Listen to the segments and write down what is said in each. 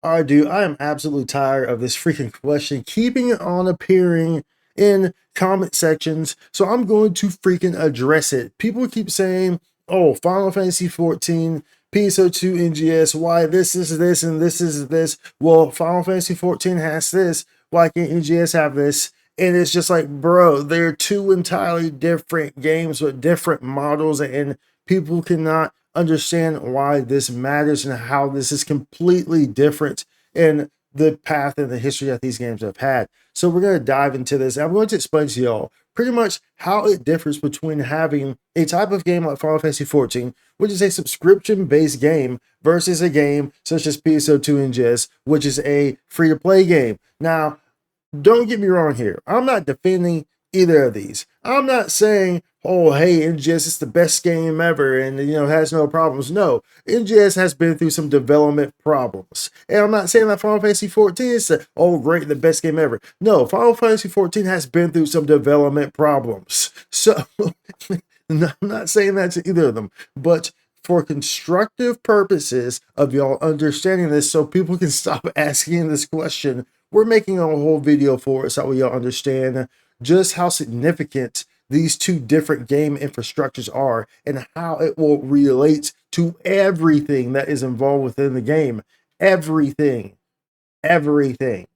All right, dude, I am absolutely tired of this freaking question keeping on appearing in comment sections. So I'm going to freaking address it. People keep saying, oh, Final Fantasy 14, PSO2 NGS, why this is this and this is this. Well, Final Fantasy 14 has this. Why can't NGS have this? And it's just like, bro, they're two entirely different games with different models, and people cannot understand why this matters and how this is completely different in the path and the history that these games have had. So we're going to dive into this. I'm going to explain to y'all pretty much how it differs between having a type of game like Final Fantasy 14, which is a subscription-based game, versus a game such as PSO2 NGS, which is a free-to-play game. Now, don't get me wrong here. I'm not defending either of these. I'm not saying, oh, hey, NGS is the best game ever and, has no problems. No, NGS has been through some development problems. And I'm not saying that Final Fantasy 14 is, oh, great, the best game ever. No, Final Fantasy 14 has been through some development problems. So, I'm not saying that to either of them. But for constructive purposes of y'all understanding this so people can stop asking this question, we're making a whole video for it so y'all understand just how significant these two different game infrastructures are and how it will relate to everything that is involved within the game. Everything. Everything.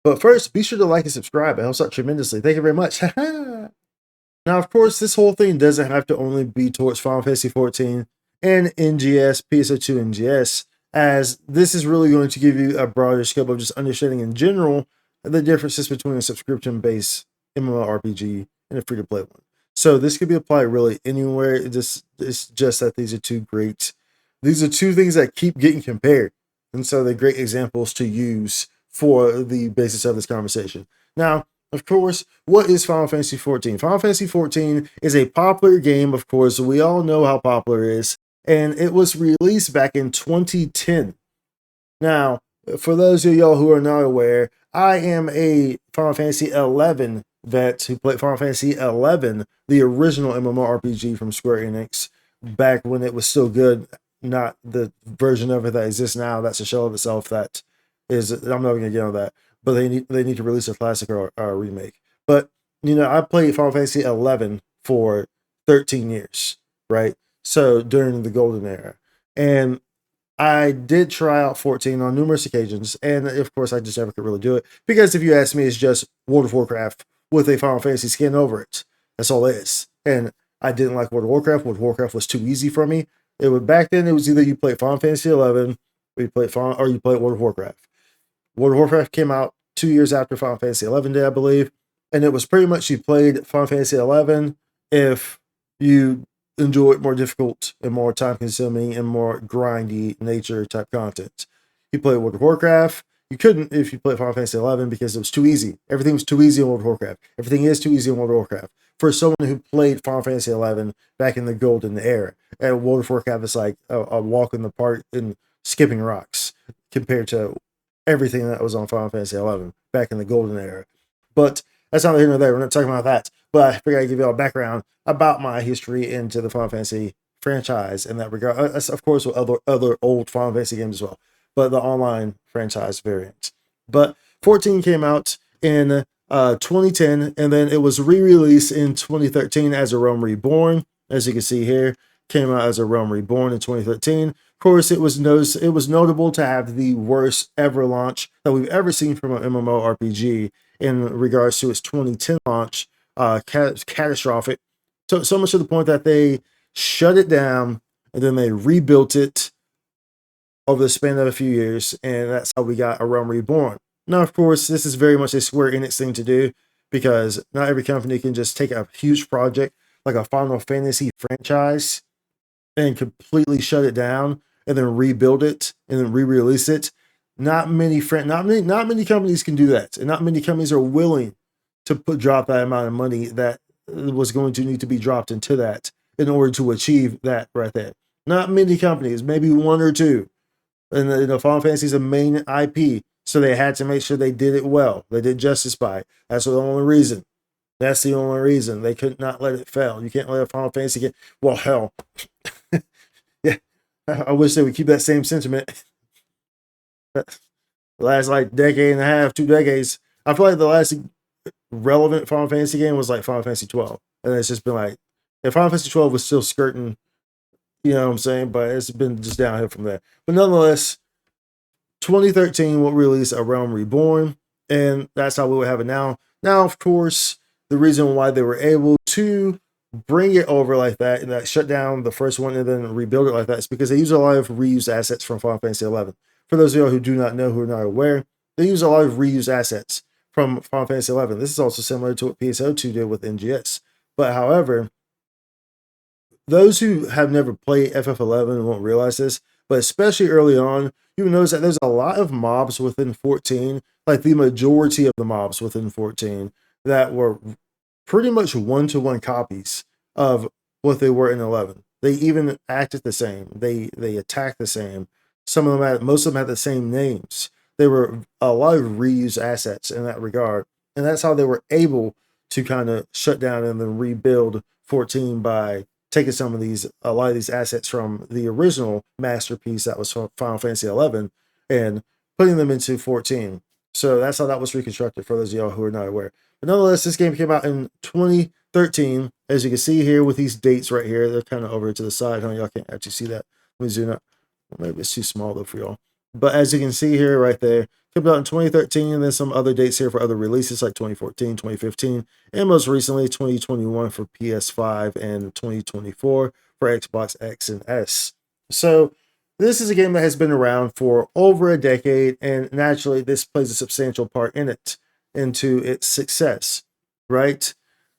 But first, be sure to like and subscribe. It helps out tremendously. Thank you very much. Now, of course, this whole thing doesn't have to only be towards Final Fantasy 14 and NGS, PSO2 NGS, as this is really going to give you a broader scope of just understanding in general the differences between a subscription-based MMORPG and a free-to-play one. So this could be applied really anywhere. It's just that these are two great, these are two things that keep getting compared. And so they're great examples to use for the basis of this conversation. Now, of course, what is Final Fantasy 14? Final Fantasy 14 is a popular game, of course. We all know how popular it is. And it was released back in 2010. Now, for those of y'all who are not aware, I am a Final Fantasy 11 vet who played Final Fantasy 11, the original MMORPG from Square Enix, back when it was still good, not the version of it that exists now. That's a shell of itself that is, I'm not going to get on that, but they need to release a classic or a remake. But, I played Final Fantasy 11 for 13 years, right? So during the golden era. And I did try out 14 on numerous occasions, and of course, I just never could really do it because if you ask me, it's just World of Warcraft with a Final Fantasy skin over it. That's all it is. And I didn't like World of Warcraft. World of Warcraft was too easy for me. It was back then. It was either you played Final Fantasy 11, or you played World of Warcraft. World of Warcraft came out 2 years after Final Fantasy 11 did, I believe, and it was pretty much you played Final Fantasy 11 if you enjoyed more difficult and more time consuming and more grindy nature type content. You played World of Warcraft. You couldn't if you played Final Fantasy 11 because it was too easy. Everything was too easy in World of Warcraft. Everything is too easy in World of Warcraft. For someone who played Final Fantasy 11 back in the golden era, and World of Warcraft is like a walk in the park and skipping rocks compared to everything that was on Final Fantasy 11 back in the golden era. But that's not here nor there. We're not talking about that. But I figured I'd give you all a background about my history into the Final Fantasy franchise in that regard. Of course, with other old Final Fantasy games as well, but the online franchise variant. But 14 came out in 2010, and then it was re-released in 2013 as A Realm Reborn. As you can see here, came out as A Realm Reborn in 2013. Of course, it was notable to have the worst ever launch that we've ever seen from an MMORPG in regards to its 2010 launch, Catastrophic. So much to the point that they shut it down and then they rebuilt it over the span of a few years, and that's how we got A Realm Reborn. Now, of course, this is very much a Square Enix thing to do because not every company can just take a huge project like a Final Fantasy franchise and completely shut it down and then rebuild it and then re-release it. Not many companies can do that, and not many companies are willing to drop that amount of money that was going to need to be dropped into that in order to achieve that right there. Not many companies, maybe one or two. And Final Fantasy is a main IP, so they had to make sure they did it well. They did justice by it. That's the only reason. That's the only reason they could not let it fail. You can't let a Final Fantasy get, well, hell. Yeah, I wish they would keep that same sentiment. The last like decade and a half, 2 decades. I feel like the last relevant Final Fantasy game was like Final Fantasy 12. And it's just been like, if Final Fantasy 12 was still skirting, you know what I'm saying? But it's been just downhill from there. But nonetheless, 2013 will release A Realm Reborn, and that's how we would have it now. Now, of course, the reason why they were able to bring it over like that and that shut down the first one and then rebuild it like that is because they use a lot of reused assets from Final Fantasy 11. For those of you who do not know, who are not aware, they use a lot of reused assets from Final Fantasy 11. This is also similar to what PSO2 did with NGS. But however, those who have never played FF11 won't realize this, but especially early on, you will notice that there's a lot of mobs within 14, like the majority of the mobs within 14, that were pretty much one-to-one copies of what they were in 11. They even acted the same. They attacked the same. Most of them had the same names. They were a lot of reused assets in that regard, and that's how they were able to kind of shut down and then rebuild 14 by taking a lot of these assets from the original masterpiece that was Final Fantasy 11 and putting them into 14. So that's how that was reconstructed for those of y'all who are not aware. But nonetheless, this game came out in 2013. As you can see here with these dates right here, they're kind of over to the side. Y'all can't actually see that. Let me zoom out. Maybe it's too small though for y'all. But as you can see here right there, came out in 2013, and then some other dates here for other releases like 2014, 2015, and most recently 2021 for PS5 and 2024 for Xbox X and S. So this is a game that has been around for over a decade, and naturally this plays a substantial part in it, into its success, right?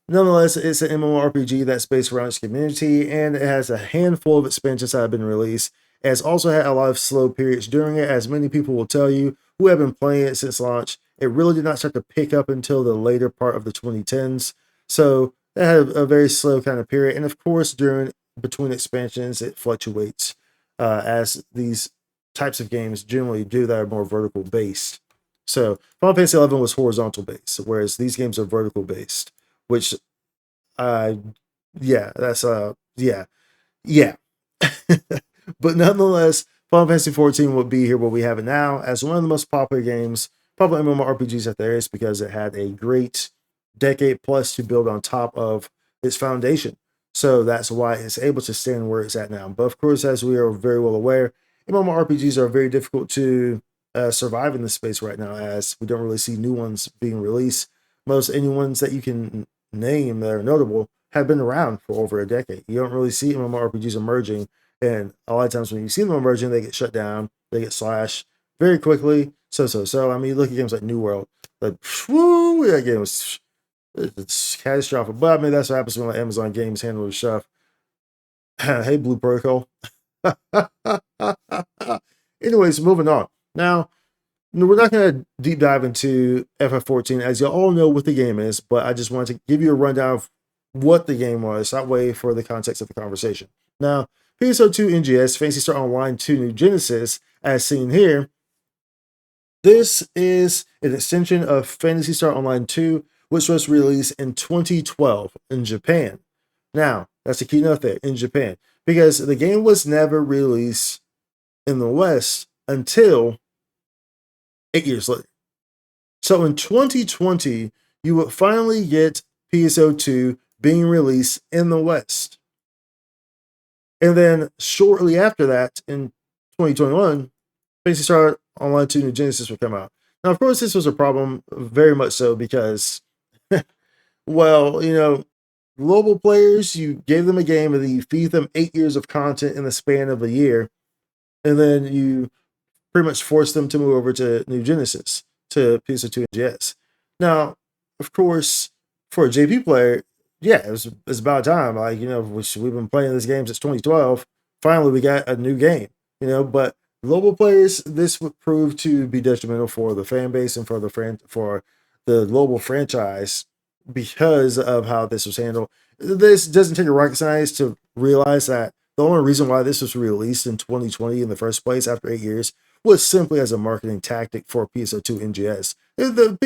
Nonetheless, it's an MMORPG that's based around its community, and it has a handful of expansions that have been released. It has also had a lot of slow periods during it, as many people will tell you who have been playing it since launch. It really did not start to pick up until the later part of the 2010s. So it had a very slow kind of period. And of course, between expansions, it fluctuates as these types of games generally do that are more vertical based. So Final Fantasy 11 was horizontal based, whereas these games are vertical based, which, yeah, that's, yeah. But nonetheless, Final Fantasy 14 would be here where we have it now as one of the most popular MMORPGs that there is, because it had a great decade plus to build on top of its foundation. So that's why it's able to stand where it's at now. But of course, as we are very well aware, MMORPGs are very difficult to survive in this space right now, as we don't really see new ones being released. Any ones that you can name that are notable have been around for over a decade. You don't really see MMORPGs emerging, and a lot of times when you see them emerging, they get shut down, they get slashed very quickly. So. I mean, look at games like New World. Like, whoo, that game was, it's catastrophic. But I mean, that's what happens when like Amazon games handle the stuff. Hey, Blue Protocol. Anyways, moving on. Now, we're not going to deep dive into FF14, as you all know what the game is, but I just wanted to give you a rundown of what the game was, that way for the context of the conversation. Now, PSO2 NGS, Phantasy Star Online 2 New Genesis, as seen here, this is an extension of Phantasy Star Online 2, which was released in 2012 in Japan. Now, that's a key note there, in Japan, because the game was never released in the West until 8 years later. So in 2020, you would finally get PSO2 being released in the West. And then shortly after that, in 2021, Phantasy Star Online 2 New Genesis would come out. Now, of course, this was a problem, very much so, because, well, global players, you gave them a game and then you feed them 8 years of content in the span of a year, and then you pretty much forced them to move over to New Genesis, to PSO2 NGS. Now, of course, for a JP player, yeah, it's about time. Like, we've been playing this game since 2012. Finally, we got a new game, but global players, this would prove to be detrimental for the fan base and for the global franchise, because of how this was handled. This doesn't take a rocket science to realize that the only reason why this was released in 2020 in the first place after 8 years was simply as a marketing tactic for PSO2 NGS. The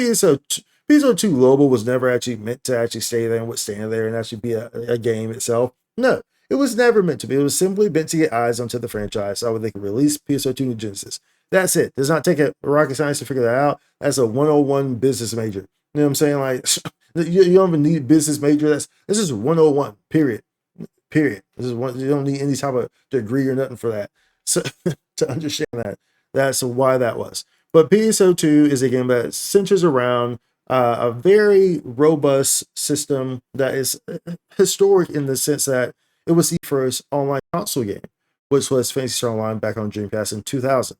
PSO2 Global was never actually meant to actually stay there and would stand there and actually be a game itself. No, it was never meant to be. It was simply meant to get eyes onto the franchise so they could release PSO2 New Genesis. That's it. Does not take a rocket science to figure that out. That's a 101 business major. You know what I'm saying? Like, you don't even need a business major. This is 101, period. Period. This is one, you don't need any type of degree or nothing for that. So to understand that, that's why that was. But PSO2 is a game that centers around a very robust system that is historic in the sense that it was the first online console game, which was Phantasy Star Online back on Dreamcast in 2000.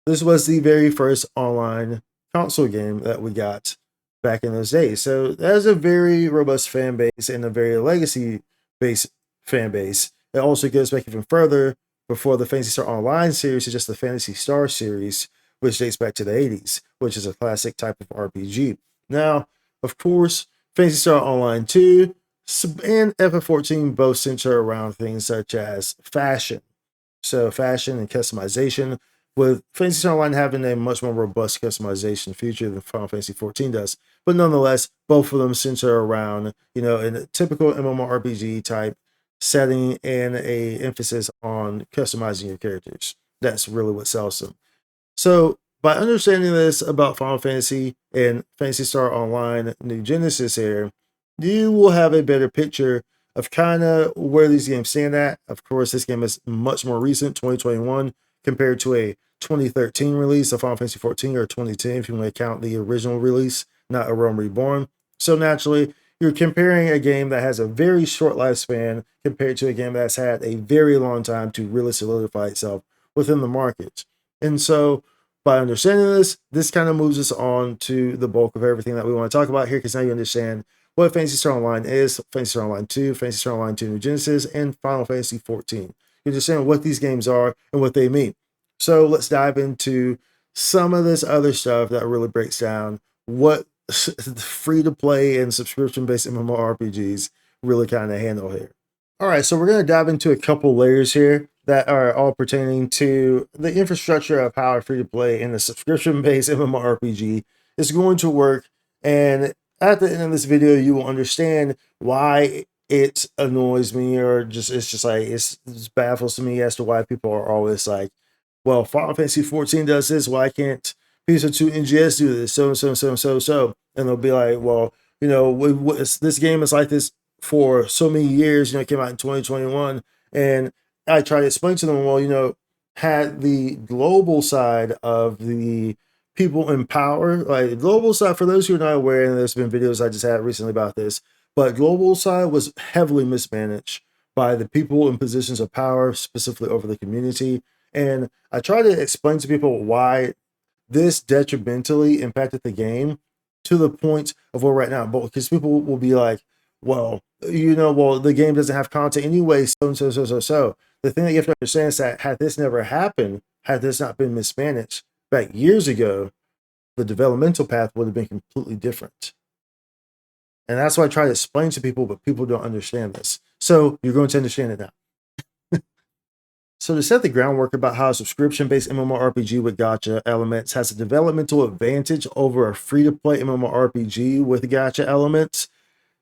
This was the very first online console game that we got back in those days. So there's a very robust fan base and a very legacy-based fan base. It also goes back even further before the Phantasy Star Online series to just the Phantasy Star series, which dates back to the 80s, which is a classic type of RPG. Now, of course, Phantasy Star Online 2 and FF14 both center around things such as fashion. So fashion and customization, with Phantasy Star Online having a much more robust customization feature than Final Fantasy XIV does. But nonetheless, both of them center around, in a typical MMORPG type setting and a emphasis on customizing your characters. That's really what sells them. So by understanding this about Final Fantasy and Phantasy Star Online New Genesis here, you will have a better picture of kind of where these games stand at. Of course, this game is much more recent, 2021, compared to a 2013 release of Final Fantasy XIV, or 2010 if you want to count the original release, not A Realm Reborn. So naturally, you're comparing a game that has a very short lifespan compared to a game that's had a very long time to really solidify itself within the market. And so by understanding this kind of moves us on to the bulk of everything that we want to talk about here, because now you understand what Phantasy Star Online is, Phantasy Star Online 2, Phantasy Star Online 2 New Genesis, and Final Fantasy XIV. You understand what these games are and what they mean. So let's dive into some of this other stuff that really breaks down what free-to-play and subscription-based MMORPGs really kind of handle here. All right, so we're going to dive into a couple layers here that are all pertaining to the infrastructure of how a free-to-play and a subscription-based MMORPG is going to work. And at the end of this video, you will understand why it annoys me, or it's just like it baffles me as to why people are always like, well, Final Fantasy XIV does this, why can't PSO2 NGS do this? So. And they'll be like, well, this game is like this for so many years, it came out in 2021. And I try to explain to them, well, had the global side of the people in power, like the global side, for those who are not aware, and there's been videos I just had recently about this, but global side was heavily mismanaged by the people in positions of power, specifically over the community. And I try to explain to people why this detrimentally impacted the game to the point of where right now, but because people will be like, well, the game doesn't have content anyway, so. The thing that you have to understand is that had this never happened, had this not been mismanaged back years ago, the developmental path would have been completely different. And that's why I try to explain to people, but people don't understand this. So you're going to understand it now. So to set the groundwork about how a subscription-based MMORPG with gacha elements has a developmental advantage over a free-to-play MMORPG with gacha elements,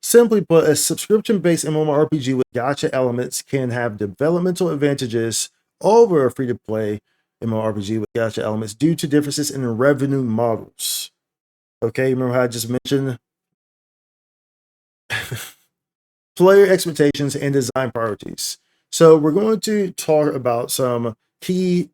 simply put, a subscription-based MMORPG with gacha elements can have developmental advantages over a free-to-play MMORPG with gacha elements due to differences in revenue models. Okay, remember how I just mentioned player expectations and design priorities. So we're going to talk about some key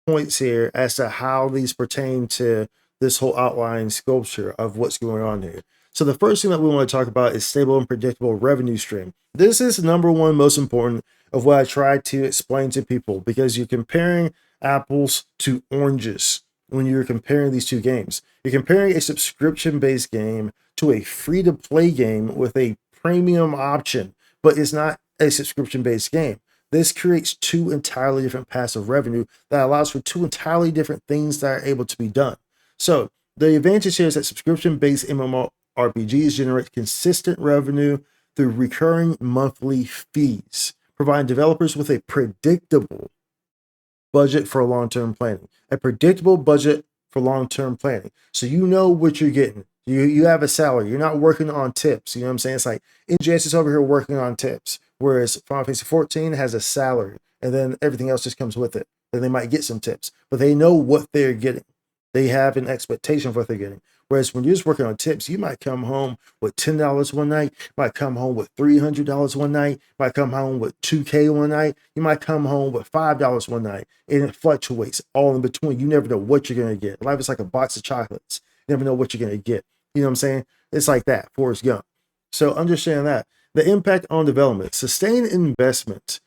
points here as to how these pertain to this whole outline sculpture of what's going on here. So the first thing that we want to talk about is stable and predictable revenue stream. This is number one most important of what I try to explain to people, because you're comparing apples to oranges when you're comparing these two games. You're comparing a subscription-based game to a free-to-play game with a premium option, but it's not a subscription-based game. This creates two entirely different paths of revenue that allows for two entirely different things that are able to be done. So the advantage here is that subscription-based MMORPGs generate consistent revenue through recurring monthly fees, providing developers with a predictable budget for long-term planning. A predictable budget for long-term planning. So you know what you're getting. You have a salary. You're not working on tips. You know what I'm saying? It's like NGS is over here working on tips, whereas Final Fantasy XIV has a salary, and then everything else just comes with it. then they might get some tips, but they know what they're getting. They have an expectation of what they're getting. Whereas when you're just working on tips, you might come home with $10 one night, might come home with $300 one night, might come home with $2K one night, you might come home with $5 one night, and it fluctuates all in between. You never know what you're going to get. Life is like a box of chocolates. You never know what you're going to get. You know what I'm saying? It's like that, Forrest Gump. So understand that. The impact on development. Sustained investment.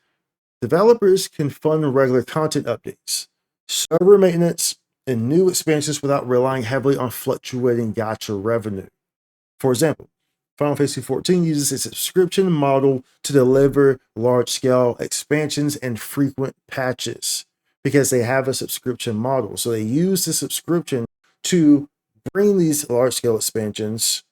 Developers can fund regular content updates, server maintenance, and new expansions without relying heavily on fluctuating gacha revenue. For example, Final Fantasy XIV uses a subscription model to deliver large-scale expansions and frequent patches because they have a subscription model. So they use the subscription to bring these large-scale expansions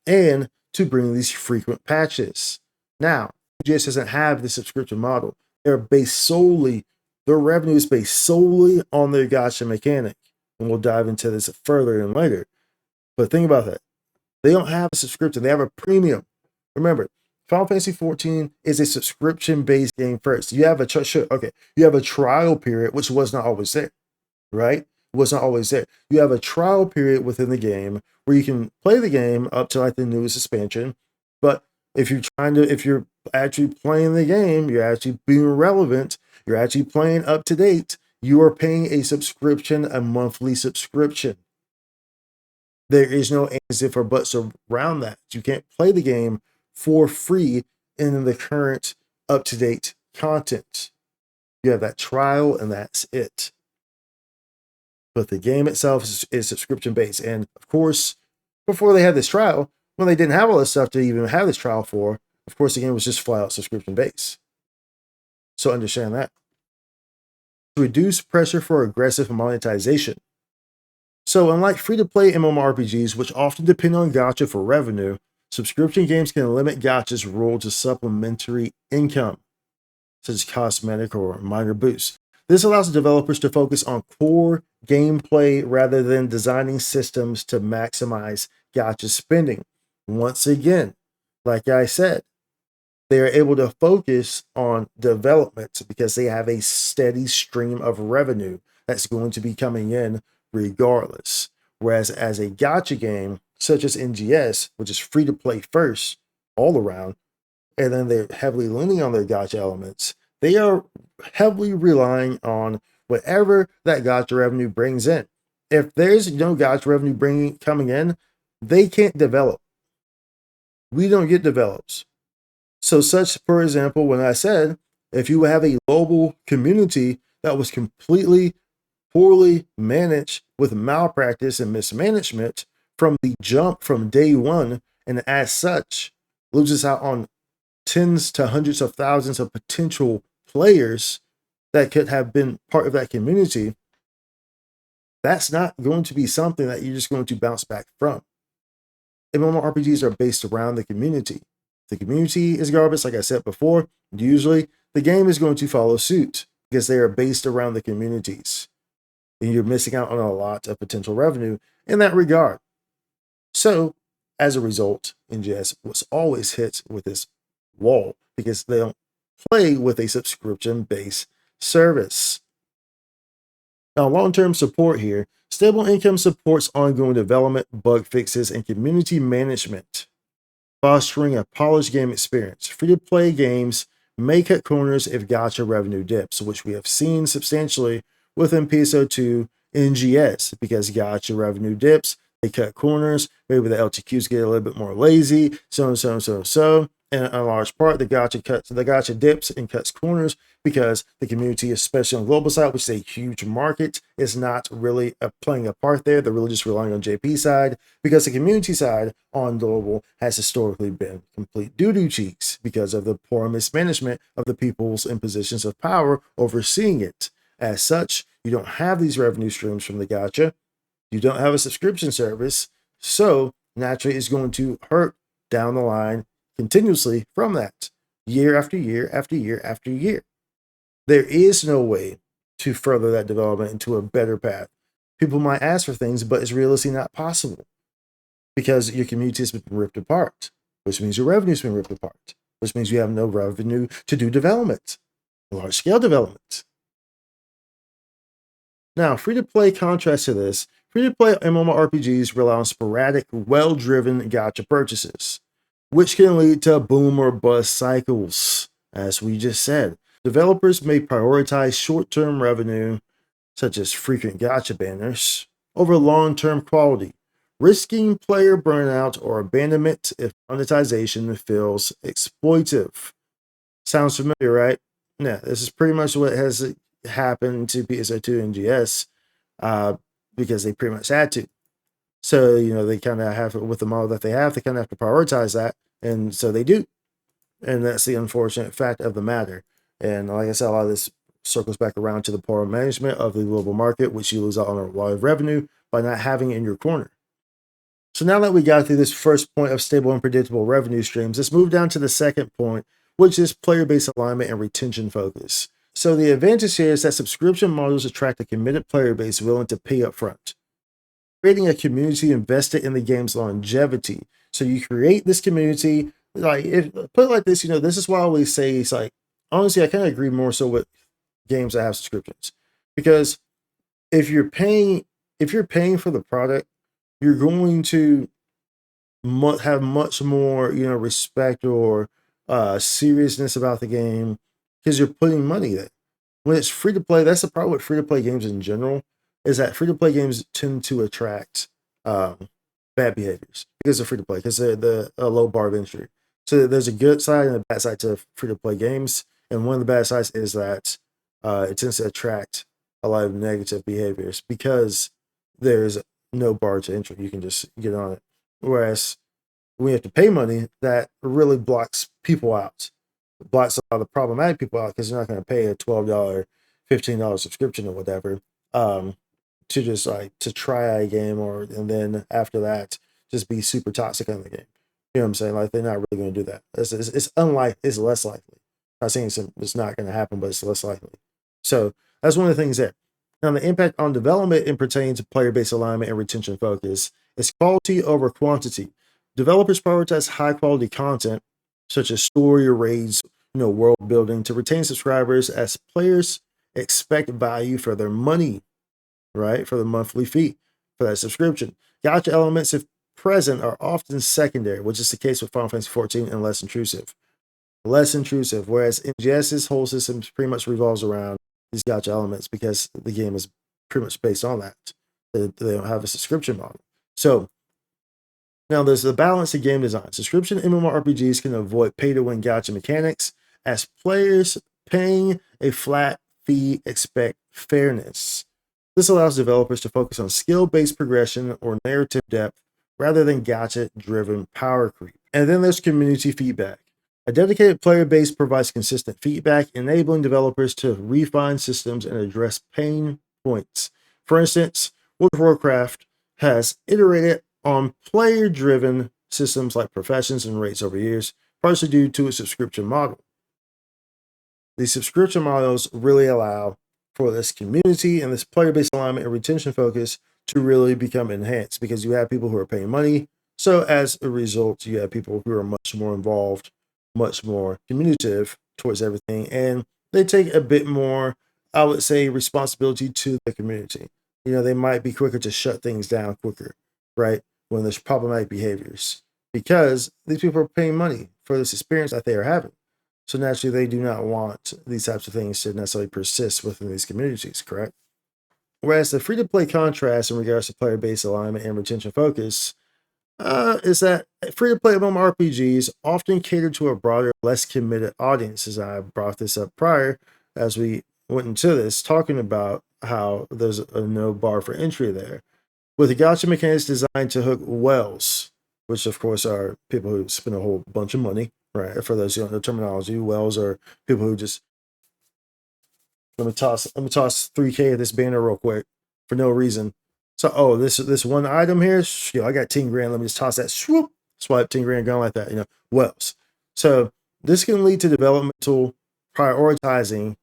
and to bring these frequent patches. Now, NGS doesn't have the subscription model. They're based solely, their revenue is based solely on their gacha mechanic. And we'll dive into this further and later. But think about that. They don't have a subscription. They have a premium. Remember, Final Fantasy XIV is a subscription-based game first. You have you have a trial period, which was not always there, right? Was not always there. You have a trial period within the game where you can play the game up to like the newest expansion. But if you're actually playing the game, you're actually being relevant, you're actually playing up to date, you are paying a subscription, a monthly subscription. There is no ands, if, or buts around that. You can't play the game for free in the current up-to-date content. You have that trial, and that's it. But the game itself is subscription-based. And, of course, before they had this trial, when they didn't have all this stuff to even have this trial for, of course, the game was just flat-out subscription-based. So understand that. To reduce pressure for aggressive monetization. So unlike free-to-play MMORPGs, which often depend on gacha for revenue, subscription games can limit gacha's role to supplementary income, such as cosmetic or minor boosts. This allows developers to focus on core gameplay rather than designing systems to maximize gacha spending. Once again, like I said, they are able to focus on development because they have a steady stream of revenue that's going to be coming in regardless. Whereas as a gacha game, such as NGS, which is free to play first all around, and then they're heavily leaning on their gacha elements, they are heavily relying on whatever that gacha revenue brings in. If there's no gacha revenue coming in, they can't develop. We don't get develops. So such, for example, when I said, if you have a global community that was completely poorly managed with malpractice and mismanagement from the jump from day one, and as such loses out on tens to hundreds of thousands of potential players that could have been part of that community, that's not going to be something that you're just going to bounce back from. MMORPGs are based around the community. The community is garbage, like I said before. Usually the game is going to follow suit because they are based around the communities. And you're missing out on a lot of potential revenue in that regard. So, as a result, NGS was always hit with this wall because they don't play with a subscription-based service. Now, long-term support here. Stable income supports ongoing development, bug fixes, and community management, fostering a polished game experience. Free-to-play games may cut corners if gacha revenue dips, which we have seen substantially within PSO2 NGS, because gacha revenue dips, they cut corners, maybe the LTQs get a little bit more lazy, so and so and so and so. And in a large part, the gacha dips and cuts corners because the community, especially on the global side, which is a huge market, is not really playing a part there. They're really just relying on JP side because the community side on global has historically been complete doo-doo cheeks because of the poor mismanagement of the peoples in positions of power overseeing it. As such, you don't have these revenue streams from the gacha. You don't have a subscription service. So naturally, it's going to hurt down the line continuously from that, year after year after year after year. There is no way to further that development into a better path. People might ask for things, but it's realistically not possible because your community has been ripped apart, which means your revenue's been ripped apart, which means you have no revenue to do development, large-scale development. Now, free-to-play contrast to this, free-to-play MMORPGs rely on sporadic, well-driven gacha purchases, which can lead to boom or bust cycles. As we just said, developers may prioritize short-term revenue, such as frequent gacha banners, over long-term quality, risking player burnout or abandonment if monetization feels exploitive. Sounds familiar, right? Yeah, this is pretty much what has happened to PSO2 and NGS, because they pretty much had to. So, they kind of have, with the model that they have, they kind of have to prioritize that. And so they do. And that's the unfortunate fact of the matter. And like I said, a lot of this circles back around to the poor management of the global market, which you lose out on a lot of revenue by not having it in your corner. So now that we got through this first point of stable and predictable revenue streams, let's move down to the second point, which is player-based alignment and retention focus. So the advantage here is that subscription models attract a committed player base willing to pay up front, creating a community invested in the game's longevity. So you create this community, like, put it like this, this is why I always say, it's like, honestly, I kind of agree more so with games that have subscriptions, because if you're paying for the product, you're going to have much more, respect or seriousness about the game, because you're putting money there. When it's free to play, that's the problem with free to play games in general, is that free to play games tend to attract bad behaviors because they're free to play, because they're a low bar of entry. So there's a good side and a bad side to free to play games, and one of the bad sides is that it tends to attract a lot of negative behaviors because there's no bar to entry. You can just get on it. Whereas when you have to pay money, that really blocks people out. It blocks a lot of the problematic people out, because you're not going to pay a $12, $15 subscription or whatever, to just like to try a game, and then after that just be super toxic on the game. You know what I'm saying? Like, they're not really going to do that. It's less likely. I'm not saying it's not going to happen, but it's less likely. So that's one of the things there. Now, the impact on development in pertaining to player-based alignment and retention focus is quality over quantity. Developers prioritize high-quality content, such as story or raids, world building, to retain subscribers, as players expect value for their money, right? For the monthly fee for that subscription. Gotcha elements, if present, are often secondary, which is the case with Final Fantasy XIV, and less intrusive. Whereas NGS's whole system pretty much revolves around these gotcha elements, because the game is pretty much based on that. They don't have a subscription model. So now there's the balance of game design. Subscription MMORPGs can avoid pay-to-win gotcha mechanics, as players paying a flat fee expect fairness. This allows developers to focus on skill-based progression or narrative depth rather than gotcha-driven power creep. And then there's community feedback. A dedicated player base provides consistent feedback, enabling developers to refine systems and address pain points. For instance, World of Warcraft has iterated on player-driven systems like professions and rates over years, partially due to its subscription model. These subscription models really allow for this community and this player-based alignment and retention focus to really become enhanced, because you have people who are paying money. So as a result, you have people who are much more involved, much more communicative towards everything, and they take a bit more, I would say, responsibility to the community. They might be quicker to shut things down quicker, right? When there's problematic behaviors, because these people are paying money for this experience that they are having. So naturally, they do not want these types of things to necessarily persist within these communities, correct? Whereas the free-to-play contrast in regards to player-based alignment and retention focus is that free-to-play MMORPGs often cater to a broader, less committed audience, as I brought this up prior as we went into this, talking about how there's a no bar for entry there. With the gotcha mechanics designed to hook whales, which of course are people who spend a whole bunch of money, right? For those who don't know terminology, whales are people who just, let me toss 3K at this banner real quick for no reason. So, this one item here, I got 10 grand. Let me just toss that, swoop, swipe 10 grand, gone like that, whales. So this can lead to developmental prioritizing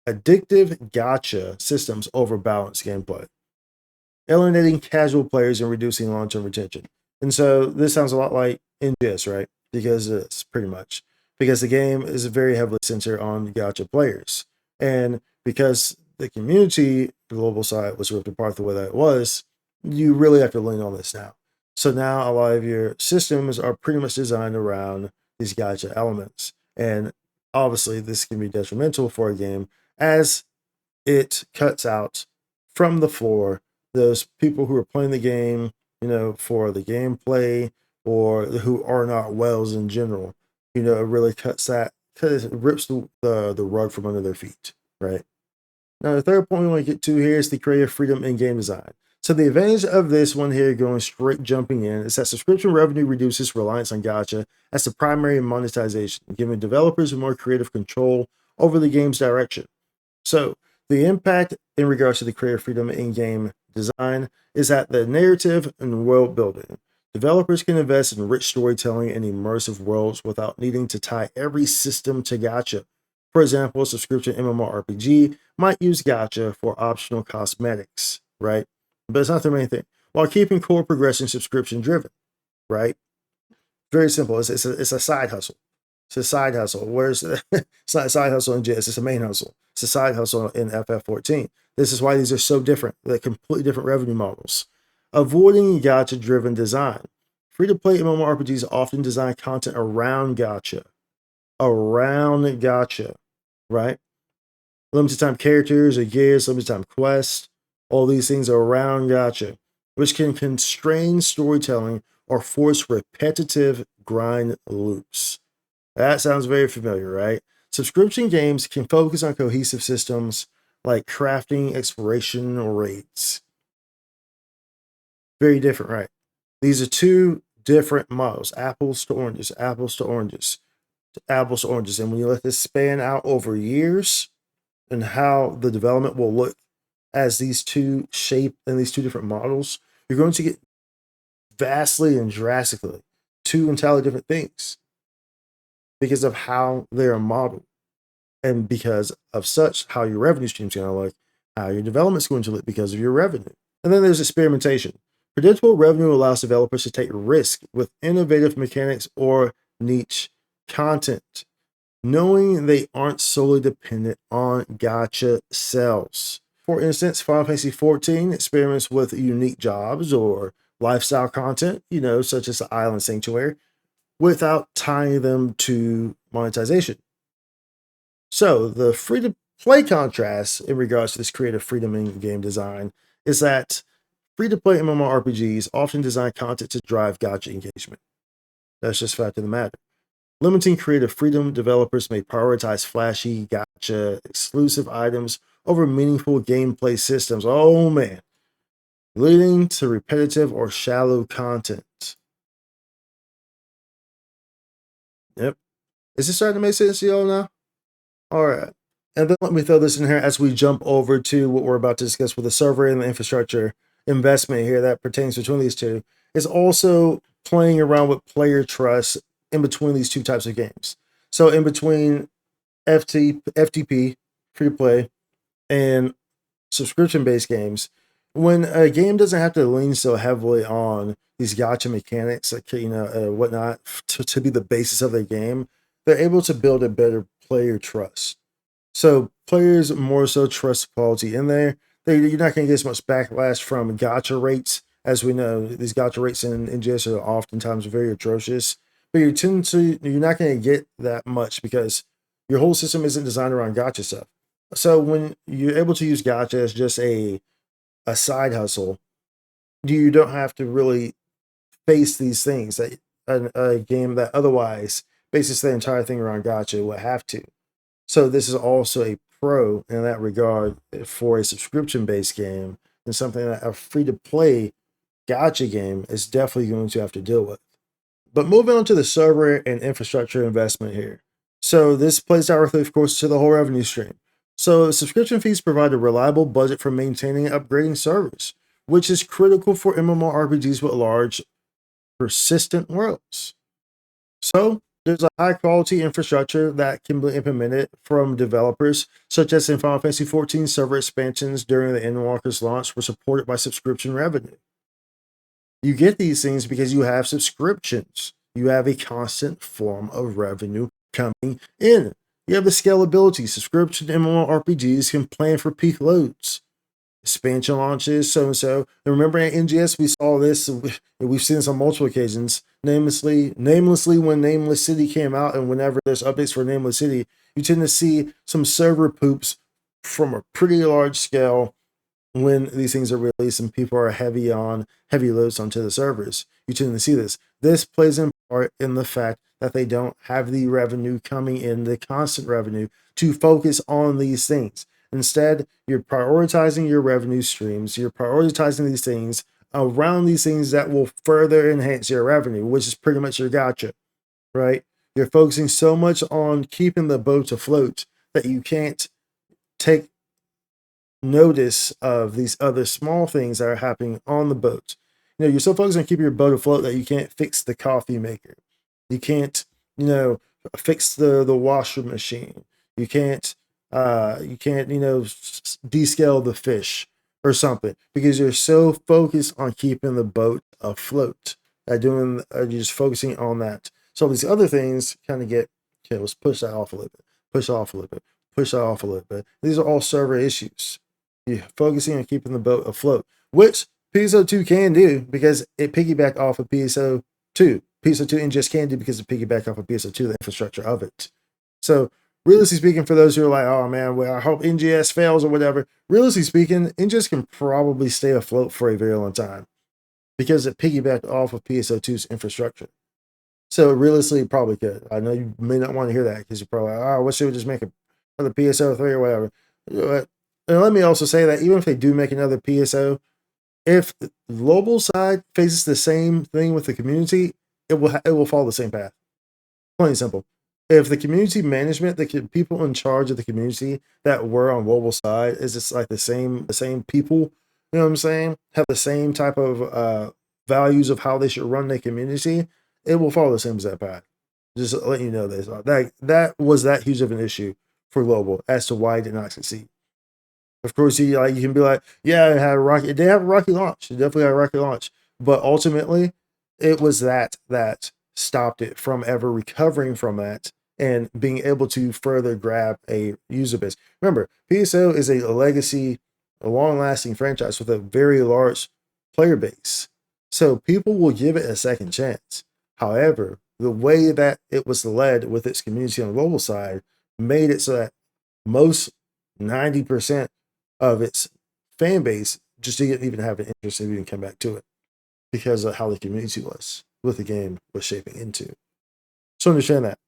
addictive gotcha systems over balanced gameplay, alienating casual players and reducing long-term retention. And so this sounds a lot like NGS, right? Because it's pretty much, because the game is very heavily centered on gotcha players. And because the community global side was ripped apart the way that it was, you really have to lean on this now. So now a lot of your systems are pretty much designed around these gacha elements. And obviously this can be detrimental for a game as it cuts out from the floor those people who are playing the game, for the gameplay or who are not whales in general. It really cuts that, because it rips the rug from under their feet, right? Now, the third point we want to get to here is the creative freedom in game design. So the advantage of this one here, going straight jumping in, is that subscription revenue reduces reliance on gacha as the primary monetization, giving developers more creative control over the game's direction. So the impact in regards to the creative freedom in game design is that the narrative and world building. Developers can invest in rich storytelling and immersive worlds without needing to tie every system to gacha. For example, a subscription MMORPG might use gacha for optional cosmetics, right? But it's not the main thing, while keeping core progression subscription driven, right? Very simple. It's a side hustle. It's a side hustle. Where's it's not a side hustle in NGS, it's a main hustle. It's a side hustle in FF14. This is why these are so different. They're completely different revenue models. Avoiding gacha-driven design. Free-to-play MMORPGs often design content around gacha. Right? Limited time characters or gears, limited time quests. All these things are around gacha, which can constrain storytelling or force repetitive grind loops. That sounds very familiar, right? Subscription games can focus on cohesive systems like crafting, exploration, or raids. Very different, right? These are two different models, apples to oranges, apples to oranges, apples to oranges. And when you let this span out over years and how the development will look as these two shape and these two different models, you're going to get vastly and drastically two entirely different things because of how they're modeled. And because of such, how your revenue stream is going to look, how your development is going to look because of your revenue. And then there's experimentation. Predictable revenue allows developers to take risk with innovative mechanics or niche content, knowing they aren't solely dependent on gacha sales. For instance, Final Fantasy XIV experiments with unique jobs or lifestyle content, such as the Island Sanctuary, without tying them to monetization. So the free-to-play contrast in regards to this creative freedom in game design is that free-to-play MMORPGs often design content to drive gacha engagement. That's just fact of the matter. Limiting creative freedom, developers may prioritize flashy gacha exclusive items over meaningful gameplay systems. Oh man. Leading to repetitive or shallow content. Yep. Is this starting to make sense to y'all now? All right. And then let me throw this in here as we jump over to what we're about to discuss with the server and the infrastructure investment here that pertains between these two. Is also playing around with player trust in between these two types of games. So in between FTP, free to play, and subscription-based games, when a game doesn't have to lean so heavily on these gacha mechanics, like whatnot, to be the basis of their game, they're able to build a better player trust. So players more so trust quality in there. You're not going to get as much backlash from gacha rates. As we know, these gacha rates in NGS are oftentimes very atrocious. But you're not going to get that much because your whole system isn't designed around gacha stuff. So when you're able to use gacha as just a side hustle, you don't have to really face these things that a game that otherwise bases the entire thing around gacha would have to. So this is also a pro in that regard for a subscription-based game, and something that a free-to-play gacha game is definitely going to have to deal with. But moving on to the server and infrastructure investment here. So this plays directly, of course, to the whole revenue stream. So subscription fees provide a reliable budget for maintaining and upgrading servers, which is critical for MMORPGs with large, persistent worlds. So there's a high quality infrastructure that can be implemented from developers, such as in Final Fantasy XIV, server expansions during the Endwalker's launch were supported by subscription revenue. You get these things because you have subscriptions. You have a constant form of revenue coming in. You have the scalability. Subscription MMORPGs can plan for peak loads, expansion launches, so and so. And remember at NGS, we saw this, and we've seen this on multiple occasions. Namelessly, when Nameless City came out, and whenever there's updates for Nameless City, you tend to see some server poops from a pretty large scale when these things are released and people are heavy loads onto the servers. You tend to see this. This plays in part in the fact that they don't have the revenue coming in, the constant revenue, to focus on these things. Instead, you're prioritizing your revenue streams, you're prioritizing these things around these things that will further enhance your revenue, which is pretty much your gotcha, right? You're focusing so much on keeping the boat afloat that you can't take notice of these other small things that are happening on the boat. You know, you're so focused on keeping your boat afloat that you can't fix the coffee maker. You can't, fix the washer machine. You can't, descale the fish or something because you're so focused on keeping the boat afloat. You're just focusing on that. So these other things kind of get, okay, let's push that off a little bit, push it off a little bit, push that off a little bit. These are all server issues. You're focusing on keeping the boat afloat, which PSO2 can do because it piggybacked off of PSO2. PSO2 NGS can do because it piggybacked off of PSO2, the infrastructure of it. So, realistically speaking, for those who are like, oh man, well, I hope NGS fails or whatever, realistically speaking, NGS can probably stay afloat for a very long time because it piggybacked off of PSO2's infrastructure. So, realistically, it probably could. I know you may not want to hear that because you're probably like, oh, what should we just make another PSO3 or whatever? And let me also say that even if they do make another PSO, if the global side faces the same thing with the community, it will follow the same path. Plain and simple. If the community management, the people in charge of the community that were on global side is just like the same people, you know what I'm saying, have the same type of values of how they should run their community, it will follow the same as that path. Just letting you know this. That was that huge of an issue for global as to why it did not succeed. Of course, you can be like, yeah, it had a rocky. They have a rocky launch. They definitely had a rocky launch. But ultimately, it was that stopped it from ever recovering from that and being able to further grab a user base. Remember, PSO is a legacy, a long-lasting franchise with a very large player base. So people will give it a second chance. However, the way that it was led with its community on the global side made it so that most 90% of its fan base just didn't even have an interest in even come back to it because of how the community was with the game was shaping into. So understand that.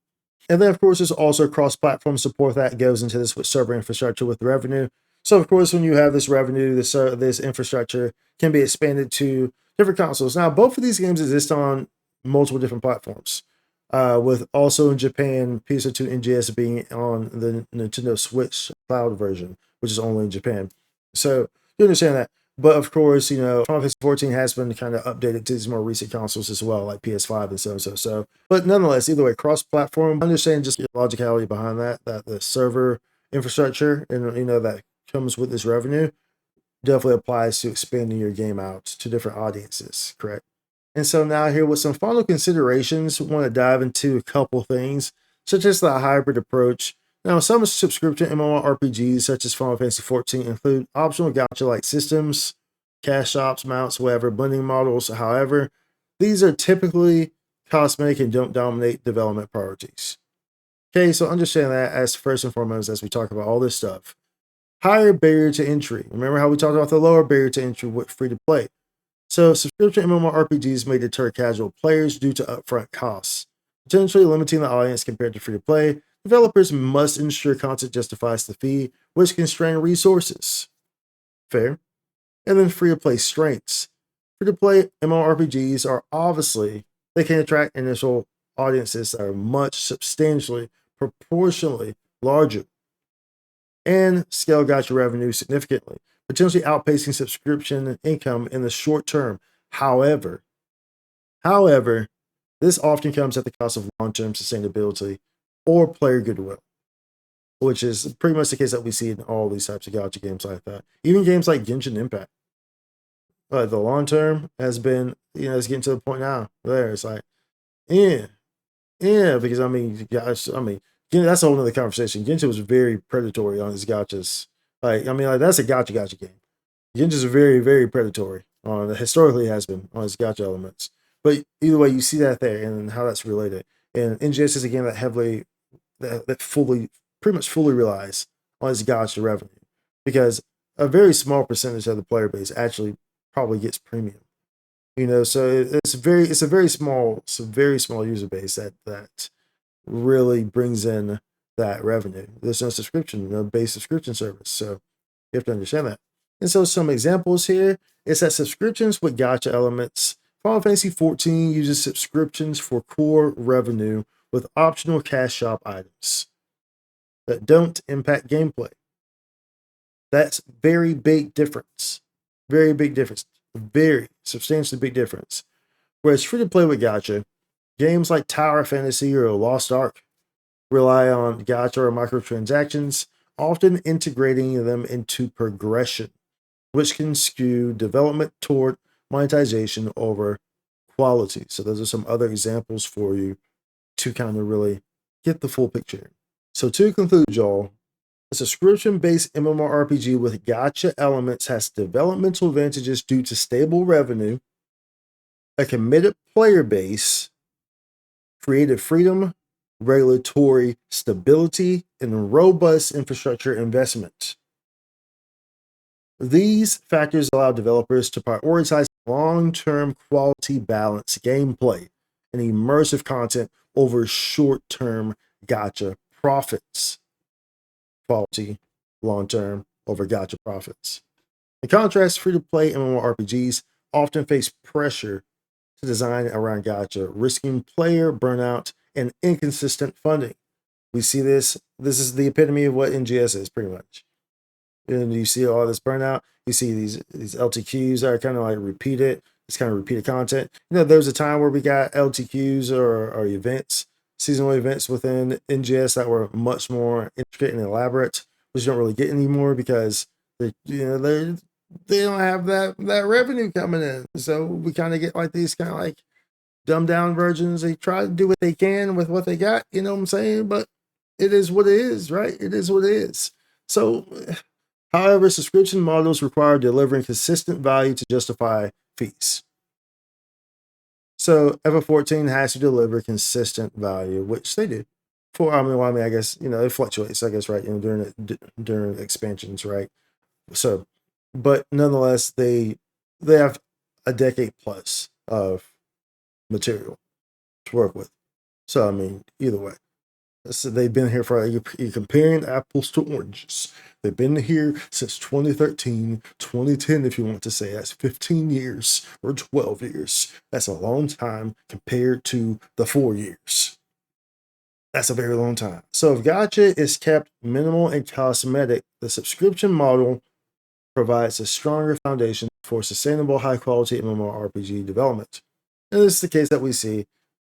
And then, of course, there's also cross-platform support that goes into this with server infrastructure with revenue. So, of course, when you have this revenue, this infrastructure can be expanded to different consoles. Now, both of these games exist on multiple different platforms, with also in Japan, PSO2 NGS being on the Nintendo Switch cloud version, which is only in Japan. So, you understand that. But of course, Final Fantasy 14 has been kind of updated to these more recent consoles as well, like PS5 and so. But nonetheless, either way, cross-platform. I understand just the logicality behind that the server infrastructure and that comes with this revenue definitely applies to expanding your game out to different audiences, correct? And so now here with some final considerations, we want to dive into a couple things, such as the hybrid approach. Now, some subscription MMORPGs, such as Final Fantasy 14, include optional gacha-like systems, cash shops, mounts, whatever, blending models. However, these are typically cosmetic and don't dominate development priorities. Okay, so understand that as first and foremost as we talk about all this stuff. Higher barrier to entry. Remember how we talked about the lower barrier to entry with free-to-play. So subscription MMORPGs may deter casual players due to upfront costs, potentially limiting the audience compared to free-to-play. Developers must ensure content justifies the fee, which constrain resources. Fair. And then free-to-play strengths. Free-to-play MMORPGs are obviously, they can attract initial audiences that are substantially, proportionally larger and scale gacha revenue significantly, potentially outpacing subscription income in the short term. However, this often comes at the cost of long-term sustainability or player goodwill, which is pretty much the case that we see in all these types of gacha games like that. Even games like Genshin Impact. The long term has been, it's getting to the point now where it's like, because guys, that's a whole nother conversation. Genshin was very predatory on his gachas. Like, I mean, like that's a gacha game. Genshin is very, very predatory on, historically has been on his gacha elements. But either way, you see that there and how that's related. And NGS is a game that heavily, that fully, pretty much fully relies on its gacha revenue, because a very small percentage of the player base actually probably gets premium. You know, so it's a very small user base that really brings in that revenue. There's no subscription, no base subscription service. So you have to understand that. And so some examples here is that subscriptions with gacha elements. Final Fantasy XIV uses subscriptions for core revenue with optional cash shop items that don't impact gameplay. That's very big difference. Very big difference. Very substantially big difference. Whereas free to play with gacha, games like Tower Fantasy or Lost Ark rely on gacha or microtransactions, often integrating them into progression, which can skew development toward monetization over quality. So those are some other examples for you to kind of really get the full picture. So to conclude, y'all, a subscription-based MMORPG with gacha elements has developmental advantages due to stable revenue, a committed player base, creative freedom, regulatory stability, and robust infrastructure investment. These factors allow developers to prioritize long-term quality balance gameplay and immersive content over short-term gacha profits. Quality, long-term over gacha profits. In contrast, free-to-play MMORPGs often face pressure to design around gacha, risking player burnout and inconsistent funding. We see this. This is the epitome of what NGS is, pretty much. And you see all this burnout. You see these LTQs that are kind of like repeated. It's kind of repeated content. You know, there's a time where we got LTQs or events, seasonal events within NGS that were much more intricate and elaborate, which you don't really get anymore because they don't have that revenue coming in. So we kind of get like these kind of like dumbed down versions. They try to do what they can with what they got, you know what I'm saying? But it is what it is, right? It is what it is. So, however, subscription models require delivering consistent value to justify fees. So FF14 has to deliver consistent value, which they do. I guess, you know, it fluctuates, I guess, right? You know, during expansions, right? So, but nonetheless, they have a decade plus of material to work with. So, I mean, either way. So they've been here for, you're comparing apples to oranges. They've been here since 2013, 2010, if you want to say. That's 15 years or 12 years. That's a long time compared to the 4 years. That's a very long time. So if gacha is kept minimal and cosmetic, the subscription model provides a stronger foundation for sustainable, high-quality MMORPG development. And this is the case that we see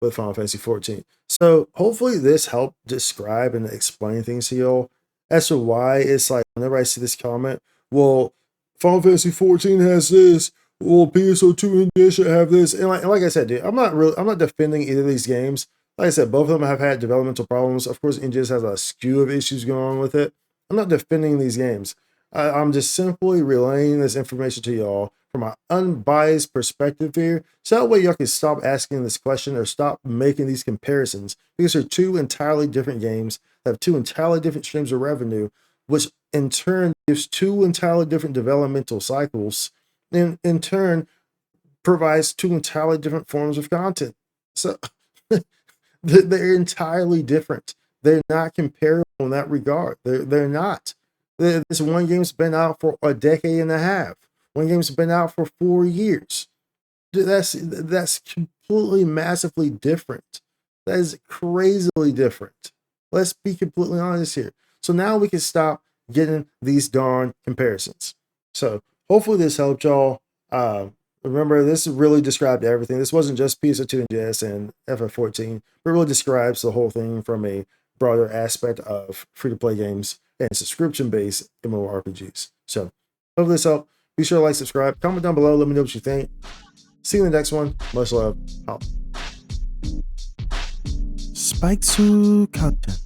with Final Fantasy XIV. So hopefully this helped describe and explain things to y'all as to why it's like whenever I see this comment, well, Final Fantasy XIV has this, well, PSO2 NGS should have this. And like I said, dude, I'm not defending either of these games. Like I said, both of them have had developmental problems. Of course, NGS has a skew of issues going on with it. I'm not defending these games. I'm just simply relaying this information to y'all from an unbiased perspective here. So that way y'all can stop asking this question or stop making these comparisons, because they're two entirely different games that have two entirely different streams of revenue, which in turn gives two entirely different developmental cycles, and in turn provides two entirely different forms of content. So they're entirely different. They're not comparable in that regard. They're not. This one game's been out for a decade and a half. One game's been out for 4 years. That's completely massively different. That is crazily different. Let's be completely honest here. So now we can stop getting these darn comparisons. So hopefully this helped y'all. Remember, this really described everything. This wasn't just PSO2 NGS and FF14, but really describes the whole thing from a broader aspect of free-to-play games and subscription-based MMORPGs. So hopefully this helped. Be sure to like, subscribe, comment down below. Let me know what you think. See you in the next one. Much love. Out. Spikes content.